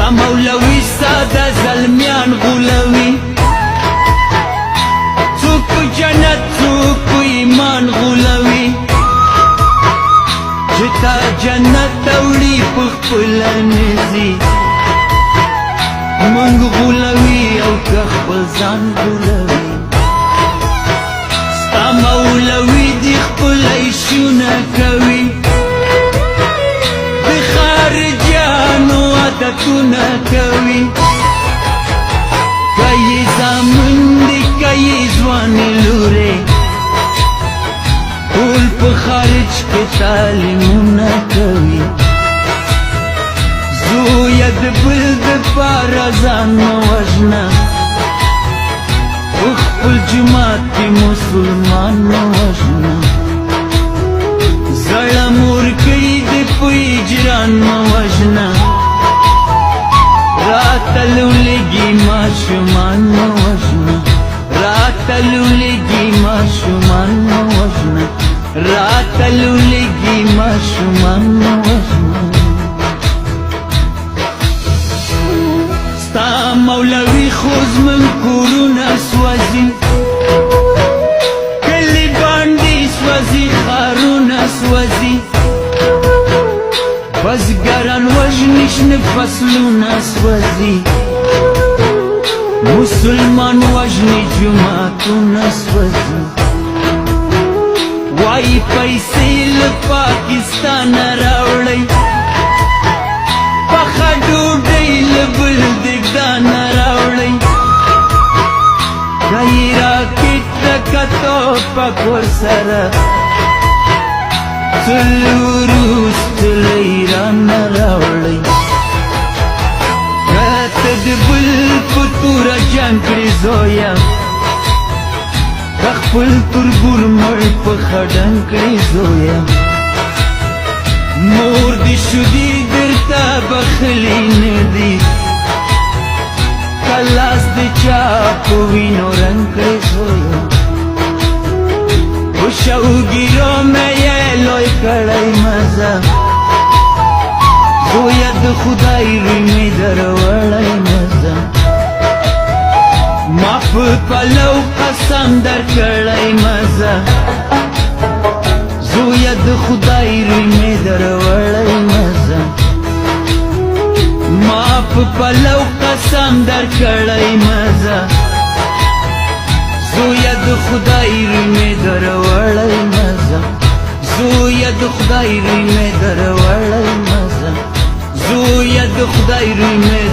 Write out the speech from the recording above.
ستا مولوی ساده زلمیان غولوي څوک په جنت څوک په ایمان غولوي چې تا جنت ته وړي په خپله نځي مونږ غولوي او که خپل ځان غولوي ستا مولوي دي خپل عیشونه کوي د خارجیانو عادتونه کوي که یې زامن دي که یې ځوانې لورې ټول په خارج کې تعلیمونه کوي زویه د بل دپاره ځان مه وژنه په خپل جومات کې مسلمان مه وژنه زړه مورکۍ دې په هجران مه وژنه راته لولګي ماشومان مه وژنه راته لولګي ماشومان مه وژنه راته لولګي ماشومان مه وژنه ستا مولوي خو زموږ کورونه سوځي کلي باندې سوځي ښارونه سوځي بزګران وژني شنه فصلونه سوځي مسلمان وژني جوماتونه سوځي وایي پیسې له پاکستانه راوړئ پخه ډوډۍ له بل دګدانه راوړئ که یې راکټ که توپک ورسره څه له روس څه له ایرانه راوړئ که ته د بل په توره جنګ کړې زویه که خپل تربور مړ په خډنګ کړې زویه مور دې شودې درته بخلي نه دي که لاس دې چا په وینو رنګ کړې زویه په شوګیرو مې یې لوی کړی مزه زویه د خدای روی مې دروړی مزه ما په پلو قسم درکړی مزه زویه د خدای روی مې دروړی مزه ما په پلو قسم درکړی مزه زویه د خدای روی مې دروړی مزه زویه د خدای روی مې دروړی مزه زویه د خدای روی مې